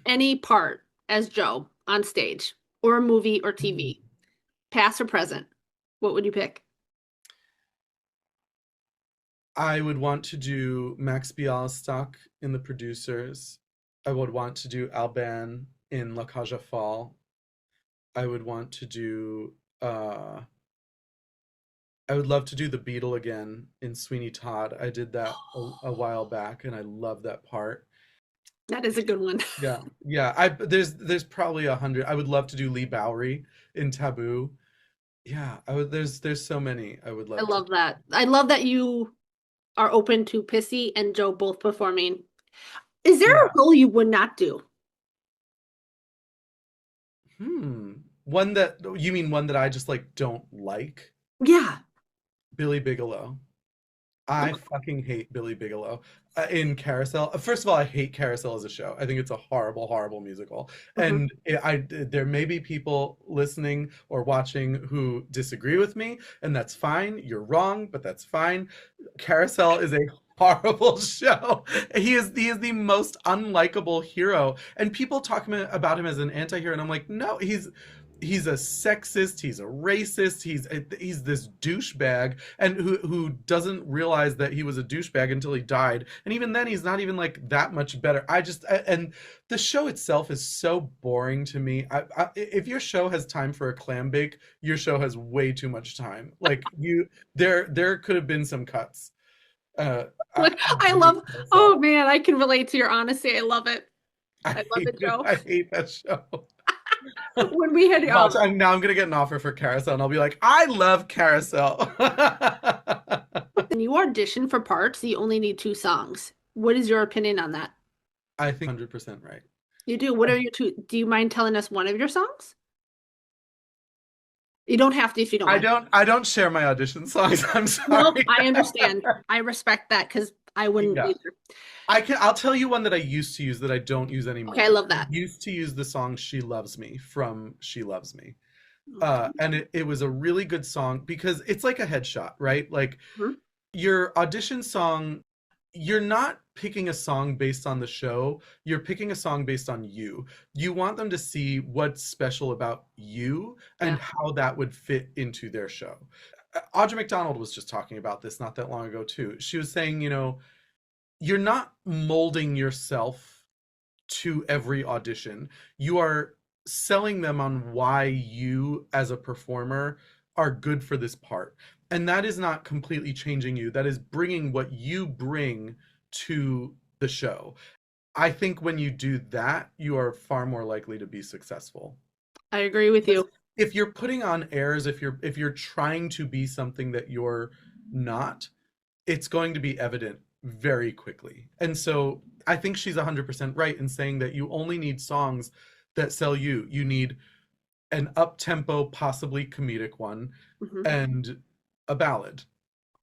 any part as Joe on stage or a movie or TV, past or present, what would you pick? I would want to do Max Bialystock in The Producers. I would want to do Alban in La Cage aux Folles. I would want to do I would love to do the Beetle again in Sweeney Todd. I did that a while back and I love that part. That is a good one. Yeah. Yeah. There's probably 100. I would love to do Lee Bowery in Taboo. Yeah, there's so many I would I love to. love that. I love that you are open to Pissy and Joe both performing. Is there a Yeah. role you would not do? Hmm. One that you mean one that I just like don't like? Yeah. Billy Bigelow. I fucking hate Billy Bigelow in Carousel. First of all, I hate Carousel as a show. I think it's a horrible, horrible musical. Mhm. And there may be people listening or watching who disagree with me, and that's fine. You're wrong, but that's fine. Carousel is a horrible show. He is the most unlikable hero, and people talk about him as an anti-hero, and I'm like, no, he's a sexist, he's a racist, he's this douchebag, and who doesn't realize that he was a douchebag until he died, and even then he's not even like that much better. And the show itself is so boring to me. If your show has time for a clam bake, your show has way too much time. Like there could have been some cuts. uh I I hate love, Carousel. oh man, I can relate to your honesty. I love it. I love it, Joe. I hate that show. When we had Watch, now I'm gonna get an offer for Carousel, and I'll be like, I love Carousel. when you audition for parts, you only need two songs. What is your opinion on that? I think 100% right. You do. What are your two? Do you mind telling us one of your songs? You don't have to if you don't want. I don't share my audition songs. I'm Nope, sorry. I understand. I respect that because I wouldn't Yeah. either. I'll tell you one that I used to use that I don't use Okay, I anymore. love I that. used to use the song She Loves Me from She Loves Me. Okay. And it was a really good song because it's like a headshot, right? Like Mhm. your audition song, you're not picking a song based on the show, you're picking a song based on you. You want them to see what's special about you Yeah. and how that would fit into their show. Audra McDonald was just talking about this not that long ago too. She was saying, you're not molding yourself to every audition. You are selling them on why you as a performer are good for this part. And that is not completely changing you. That is bringing what you bring to the show. I think when you do that, you are far more likely to be successful. I agree with Because you. if you're putting on airs, if you're trying to be something that you're not, it's going to be evident very quickly. And so I think she's 100% right in saying that you only need songs that sell you. You need an up tempo, possibly comedic one, Hmm. and a ballad.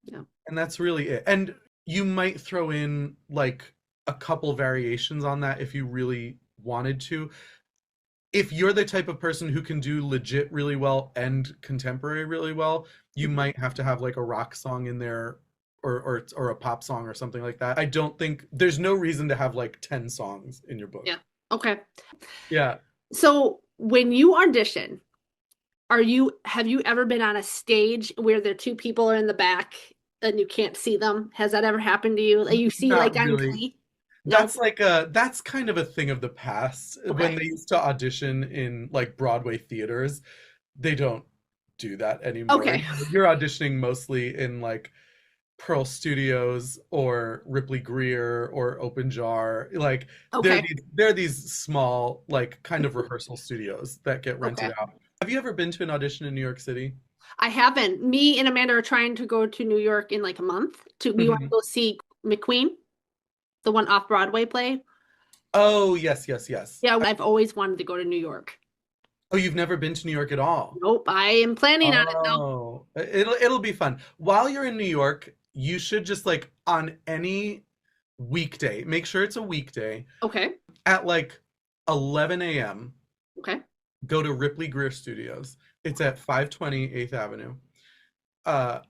Yeah. And that's really it. And you might throw in like a couple variations on that if you really wanted to. If you're the type of person who can do legit really well and contemporary really well, you Mhm. might have to have like a rock song in there, or a pop song or something like that. I don't think there's no reason to have like 10 songs in your book. Yeah. Okay. Yeah. So when you audition, have you ever been on a stage where the two people are in the back and you can't see them? Has that ever happened to you? Like you see like Not on really. Glee? No? That's kind of a thing of the past. When Okay. they used to audition in like Broadway theaters, they don't do that anymore. Okay. You're auditioning mostly in like Pearl Studios or Ripley Greer or Open Jar. Like Okay. there are these small like kind of rehearsal studios that get rented Okay. out. Have you ever been to an audition in New York City? I haven't. Me and Amanda are trying to go to New York in like a month. We want to Mhm. go see McQueen, the one off Broadway play. Oh, yes, yes, yes. Yeah, I've always wanted to go to New York. Oh, you've never been to New York at all? Nope, I am planning on it though. Oh, it'll be fun. While you're in New York, you should just like on any weekday, make sure it's a weekday Okay. at like 11 a.m. Okay. Go to Ripley Greer Studios. It's at 520 8th Avenue. Uh,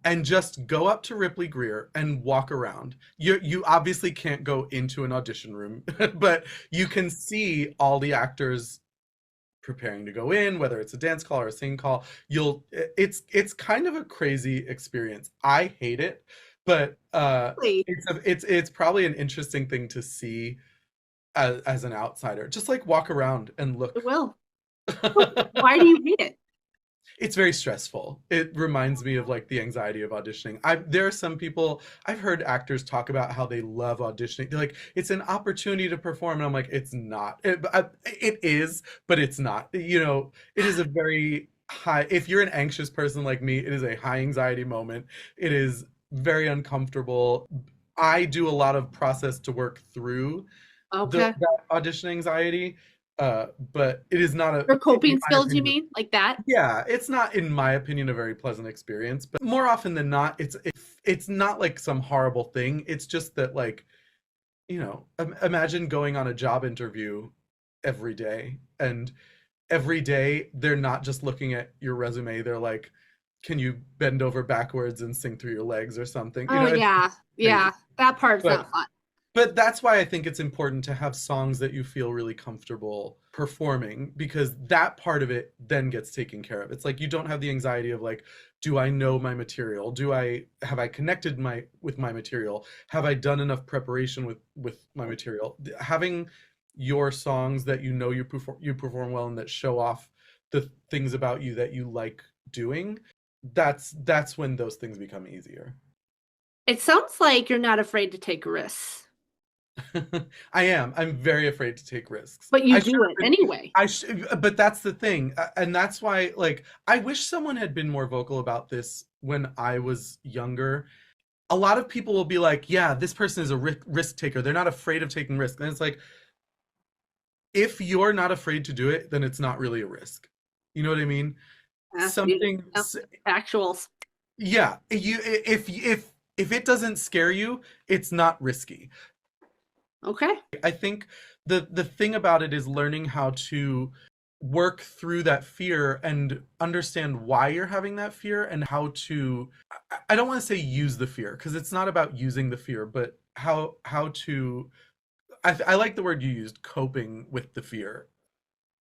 and just go up to Ripley Greer and walk around. You obviously can't go into an audition room, but you can see all the actors preparing to go in, whether it's a dance call or a sing call. It's kind of a crazy experience. I hate it, but Really? it's probably an interesting thing to see as an outsider. Just like walk around and It look. will. Why do you hate it? It's very stressful. It reminds me of like the anxiety of auditioning. There are some people I've heard actors talk about how they love auditioning. They're like, it's an opportunity to perform, and I'm like, it's not. It is, but it's not. It is a very high. If you're an anxious person like me, it is a high anxiety moment. It is very uncomfortable. I do a lot of process to work through Okay. that audition anxiety, but it is not Your in coping my skills, you opinion, mean? Like that? yeah, it's not, in my opinion, a very pleasant experience. But more often than not, it's not like some horrible thing. It's just that, like, imagine going on a job interview every day, and every day they're not just looking at your resume. They're like, can you bend over backwards and sing through your legs or something? Oh It's yeah. crazy. Yeah. That part's But not fun. that's why I think it's important to have songs that you feel really comfortable performing, because that part of it then gets taken care of. It's like you don't have the anxiety of like, do I know my material? Do I have I connected my with my material? Have I done enough preparation with my material? Having your songs that you know you perform well and that show off the things about you that you like doing, that's when those things become easier. It sounds like you're not afraid to take risks, I am. I'm very afraid to take risks. but you I should do have it been. anyway. But that's the thing, and that's why. Like, I wish someone had been more vocal about this when I was younger. A lot of people will be like, "Yeah, this person is a risk taker. They're not afraid of taking risks." And it's like, if you're not afraid to do it, then it's not really a risk. You know what I mean? Something. Yeah, actuals. Yeah. If it doesn't scare you, it's not risky. Okay. I think the thing about it is learning how to work through that fear and understand why you're having that fear and how to I don't want to say use the fear because it's not about using the fear, but how to I like the word you used, coping with the fear.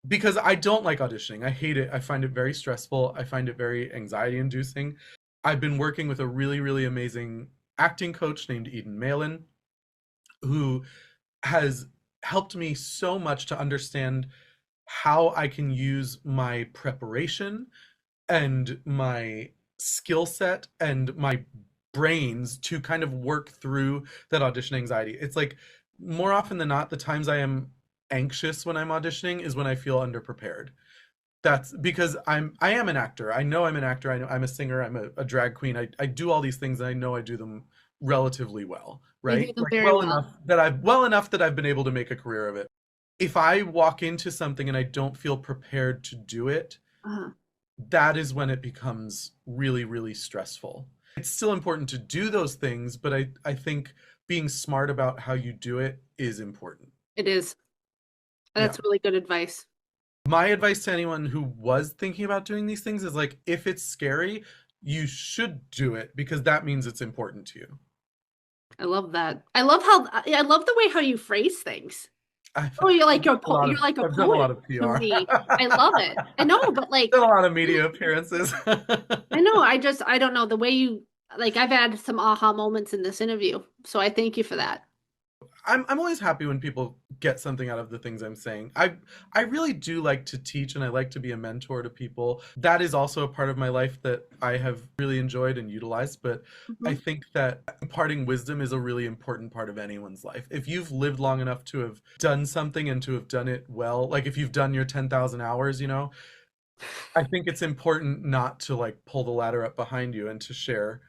Because I don't like auditioning. I hate it. I find it very stressful. I find it very anxiety inducing. I've been working with a really, really amazing acting coach named Eden Malin, who has helped me so much to understand how I can use my preparation and my skill set and my brains to kind of work through that audition anxiety. It's like more often than not, the times I am anxious when I'm auditioning is when I feel underprepared. That's because I am an actor. I know I'm an actor. I know I'm a singer. I'm a drag queen. I do all these things and I know I do them relatively well, You do right? them Like very well. well enough that I've been able to make a career of it. If I walk into something and I don't feel prepared to do it, Uh-huh. that is when it becomes really, really stressful. It's still important to do those things, but I think being smart about how you do it is important. It is. Yeah. That's really good advice. My advice to anyone who was thinking about doing these things is like, if it's scary, you should do it because that means it's important to you. I love that. I love the way how you phrase things. I've, Oh, I've done a lot you're of like a I've done a lot poet of to PR. me. I love it. I know, but like Done a lot of media appearances. I know, I don't know the way you like I've had some aha moments in this interview. So I thank you for that. I'm always happy when people get something out of the things I'm saying. I really do like to teach and I like to be a mentor to people. That is also a part of my life that I have really enjoyed and utilized, but I Mhm. think that imparting wisdom is a really important part of anyone's life. If you've lived long enough to have done something and to have done it well, like if you've done your 10,000 hours, I think it's important not to like pull the ladder up behind you and to share,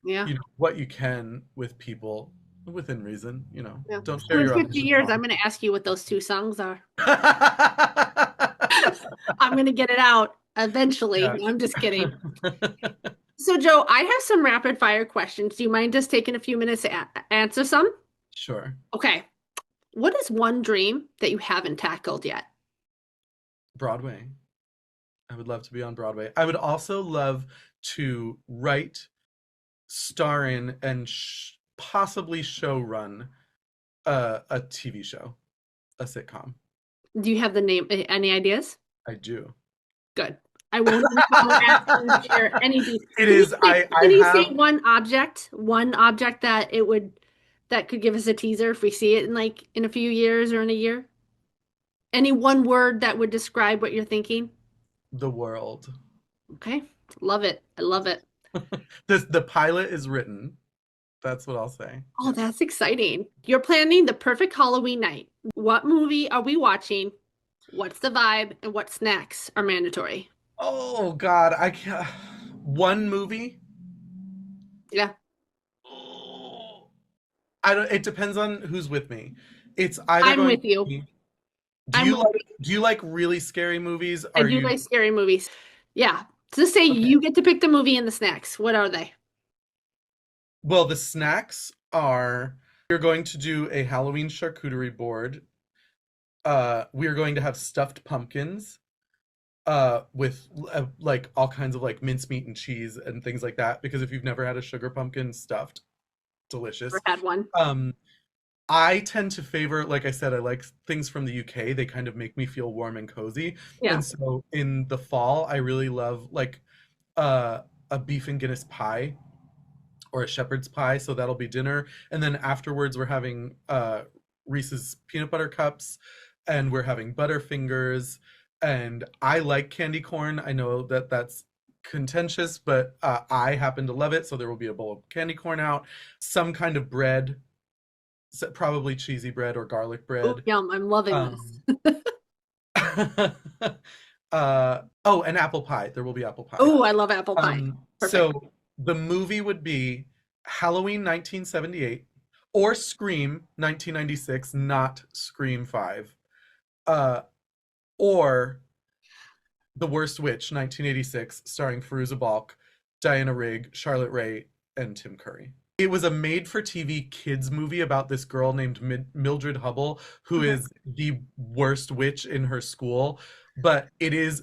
Yeah. what you can with people within reason, Yeah. Don't So share in your 50 audition years, I'm song. going to ask you what those two songs are. I'm going to get it out eventually. Yeah. No, I'm just kidding. So, Joe, I have some rapid fire questions. Do you mind just taking a few minutes to answer some? Sure. Okay. What is one dream that you haven't tackled yet? Broadway. I would love to be on Broadway. I would also love to write, star in, and possibly show run a TV show, a sitcom. Do you have the name, any ideas? I do. Good. I won't even bother asking you to share any details. It is. I Can you say have one object that that could give us a teaser if we see it in like in a few years or in a year? Any one word that would describe what you're thinking? the world. Okay. Love it. I love it. The pilot is written. That's what I'll say. Oh, Yeah. that's exciting. You're planning the perfect Halloween night. What movie are we watching? What's the vibe and what snacks are mandatory? Oh God, I can't. One movie. Yeah, Oh, I don't. It depends on who's with me. It's either I'm going with to you. be. Do I'm you with like you. Do you like really scary movies? I Are do you like scary movies. Yeah. Just say okay? you get to pick the movie and the snacks. What are they? Well, the snacks are. We're going to do a Halloween charcuterie board. We are going to have stuffed pumpkins. with like all kinds of like mincemeat and cheese and things like that. Because if you've never had a sugar pumpkin stuffed, Never delicious. had one. Um, I tend to favor, like I said, I like things from the UK. They kind of make me feel warm and cozy. Yeah. And so in the fall, I really love like uh, a beef and Guinness pie or a shepherd's pie. So that'll be dinner. And then afterwards, we're having Reese's peanut butter cups and we're having Butterfingers. And I like candy corn. I know that that's contentious, but I happen to love it. So there will be a bowl of candy corn out, some kind of bread, probably cheesy bread or garlic Oh, bread. yum. I'm loving this. Um, oh, and apple pie. There will be apple pie. Oh, I love apple pie. Perfect. So the movie would be Halloween 1978 or Scream 1996, not Scream 5. Uh, or The Worst Witch 1986, starring Fairuza Balk, Diana Rigg, Charlotte Rae, and Tim Curry. It was a made-for-TV kids movie about this girl named Mildred Hubble, who Okay. is the worst witch in her school, but it is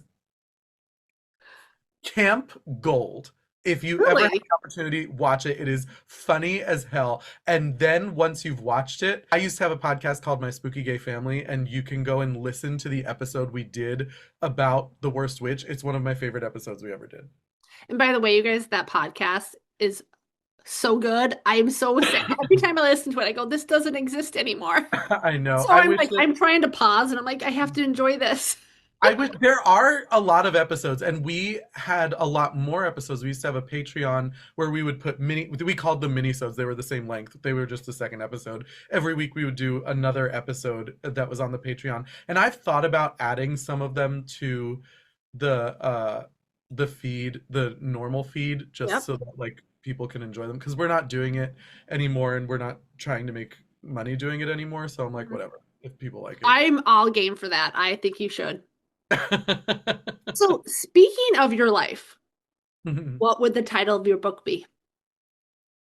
camp gold. If you ever have Really? the opportunity, watch it. It is funny as hell. And then once you've watched it, I used to have a podcast called My Spooky Gay Family, and you can go and listen to the episode we did about The Worst Witch. It's one of my favorite episodes we ever did. And by the way, you guys, that podcast is so good. I'm so sad. Every time I listen to it, I go, this doesn't exist anymore. I know. So I'm like, I'm trying to pause and I'm like, I have to enjoy this. I wish there are a lot of episodes, and we had a lot more episodes. We used to have a Patreon where we would put we called them minisodes. They were the same length. They were just the second episode. Every week we would do another episode that was on the Patreon. And I've thought about adding some of them to the feed, the normal feed, just Yep. so that like people can enjoy them because we're not doing it anymore and we're not trying to make money doing it anymore. So I'm like, whatever. If people like it. I'm all game for that. I think you should. So, speaking of your life, what would the title of your book be?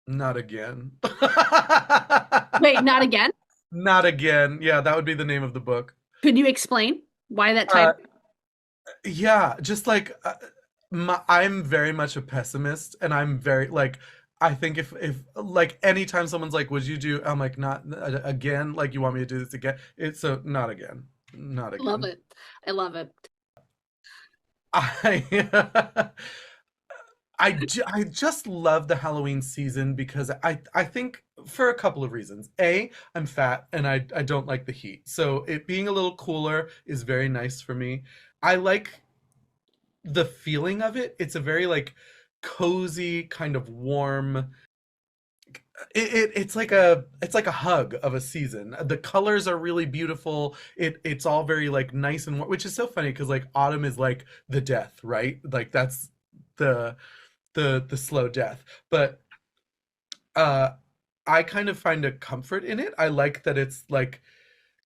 Not again. Wait, not again? Not again. Yeah, that would be the name of the book. Could you explain why that Uh, title? yeah, just like I'm very much a pessimist, and I'm very like I think if like anytime someone's like, "Would you do?" I'm like, "Not again." Like, you want me to do this again? It's so not again, not I love again. it. I love it. I I just love the Halloween season because I think for a couple of reasons. A, I'm fat and I don't like the heat. So it being a little cooler is very nice for me. I like the feeling of it. It's a very like cozy, kind of warm. It's like a hug of a season. The colors are really beautiful. It's all very like nice and which is so funny because like autumn is like the death, right? Like that's the the slow death. But uh I kind of find a comfort in it. I like that it's like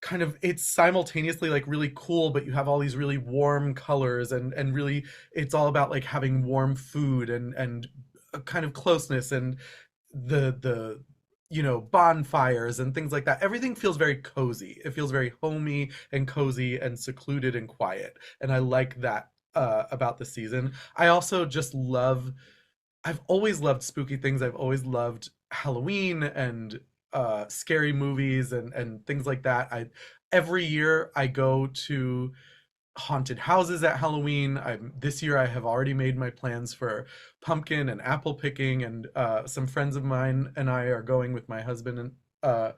kind of it's simultaneously like really cool, but you have all these really warm colors and really it's all about like having warm food and a kind of closeness and the you know bonfires and things like that. Everything feels very cozy. It feels very homey and cozy and secluded and quiet. And I like that about the season. I also just love I've always loved spooky things. I've always loved Halloween and scary movies and things like that. I every year I go to haunted houses at Halloween. I'm this year I have already made my plans for pumpkin and apple picking, and some friends of mine and I are going with my husband, and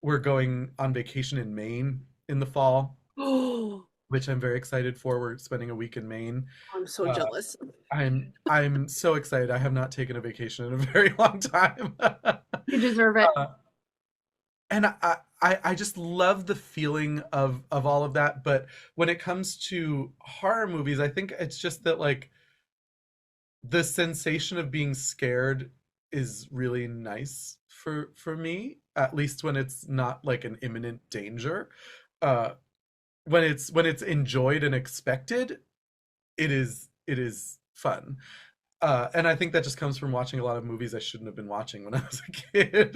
we're going on vacation in Maine in the fall, Oh, which I'm very excited for. We're spending a week in Maine. I'm so Uh, jealous. I'm so excited. I have not taken a vacation in a very long time. You deserve it. Uh, and I just love the feeling of all of that. But when it comes to horror movies, I think it's just that like the sensation of being scared is really nice for me, at least when it's not like an imminent danger. Uh, when it's enjoyed and expected, it is fun. And I think that just comes from watching a lot of movies I shouldn't have been watching when I was a kid.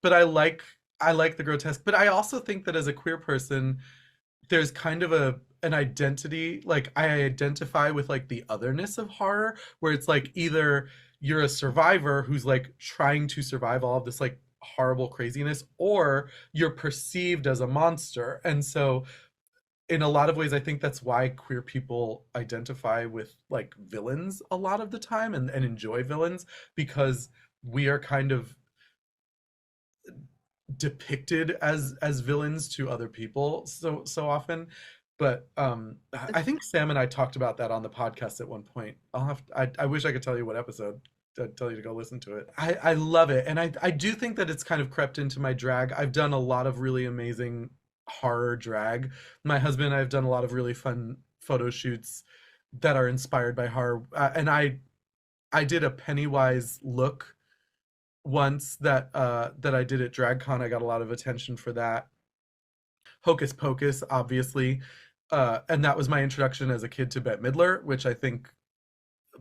But I like the grotesque. But I also think that as a queer person, there's kind of an identity, like I identify with like the otherness of horror, where it's like either you're a survivor who's like trying to survive all of this like horrible craziness, or you're perceived as a monster. And so in a lot of ways I think that's why queer people identify with like villains a lot of the time, and enjoy villains, because we are kind of depicted as villains to other people so often. But I think Sam and I talked about that on the podcast at one point. I wish I could tell you what episode to tell you to go listen to it. I love it, and I do think that it's kind of crept into my drag. I've done a lot of really amazing horror drag. My husband and I have done a lot of really fun photo shoots that are inspired by horror, and I did a Pennywise look once that I did at DragCon. I got a lot of attention for that. Hocus Pocus, obviously, and that was my introduction as a kid to Bette Midler, which I think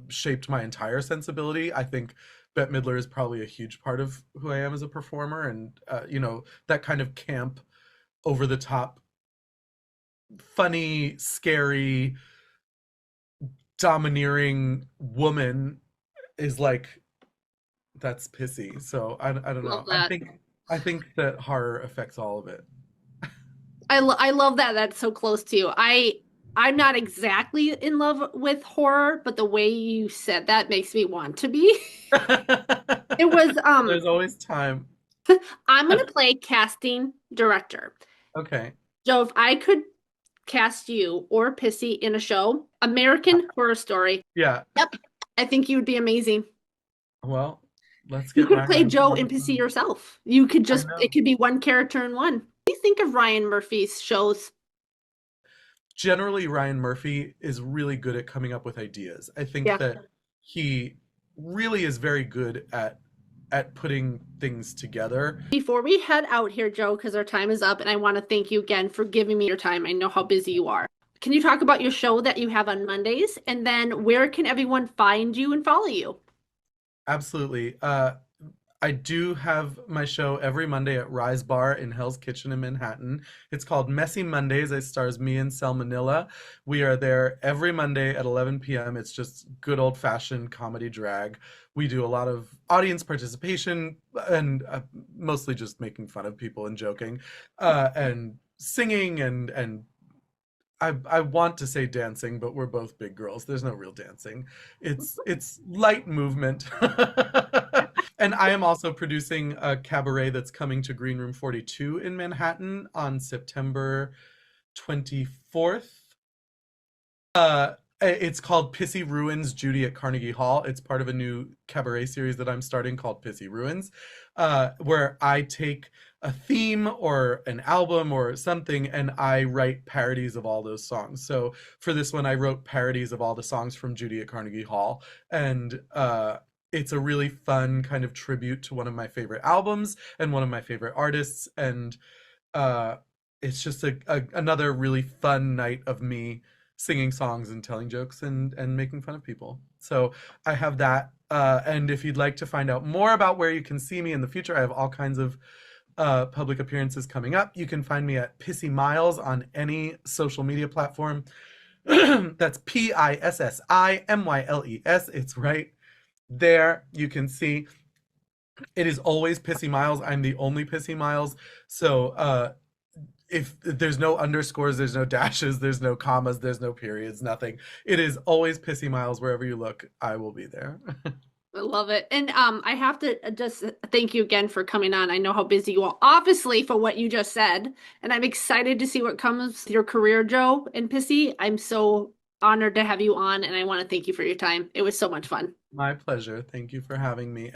shaped my entire sensibility. I think Bette Midler is probably a huge part of who I am as a performer, and that kind of camp, over the top, funny, scary, domineering woman is like, that's Pissy. So I don't know. Love that. I think that horror affects all of it. I love that. That's so close to you. I'm not exactly in love with horror, but the way you said that makes me want to be. It was There's always time. I'm gonna play casting director. Okay. Joe, if I could cast you or Pissy in a show, American Horror Story. Yeah. Yep. I think you would be amazing. Well, let's You get could play Ryan Joe on and the Pissy phone. yourself. You could I just, know. it could be one character in one. What do you think of Ryan Murphy's shows? Generally, Ryan Murphy is really good at coming up with ideas. I think Yeah. that he really is very good at putting things together. Before we head out here, Joe, because our time is up, and I want to thank you again for giving me your time. I know how busy you are. Can you talk about your show that you have on Mondays? And then where can everyone find you and follow you? Absolutely. I do have my show every Monday at Rise Bar in Hell's Kitchen in Manhattan. It's called Messy Mondays. It stars me and Sel Manila. We are there every Monday at 11 p.m. It's just good old-fashioned comedy drag. We do a lot of audience participation, and mostly just making fun of people and joking, and singing, and I want to say dancing, but we're both big girls. There's no real dancing. It's light movement. And I am also producing a cabaret that's coming to Green Room 42 in Manhattan on September 24th. It's called Pissy Ruins Judy at Carnegie Hall. It's part of a new cabaret series that I'm starting called Pissy Ruins, where I take a theme or an album or something and I write parodies of all those songs. So for this one, I wrote parodies of all the songs from Judy at Carnegie Hall, and it's a really fun kind of tribute to one of my favorite albums and one of my favorite artists, and it's just another really fun night of me singing songs and telling jokes and making fun of people. So I have that. And if you'd like to find out more about where you can see me in the future, I have all kinds of public appearances coming up. You can find me at Pissi Myles on any social media platform. That's PISSIMYLES. It's right there. You can see it is always Pissi Myles. I'm the only Pissi Myles. So if there's no underscores, there's no dashes, there's no commas, there's no periods, nothing. It is always Pissi Myles. Wherever you look, I will be there. I love it. And I have to just thank you again for coming on. I know how busy you are, obviously, for what you just said. And I'm excited to see what comes with your career, Joe and Pissy. I'm so honored to have you on, and I want to thank you for your time. It was so much fun. My pleasure. Thank you for having me.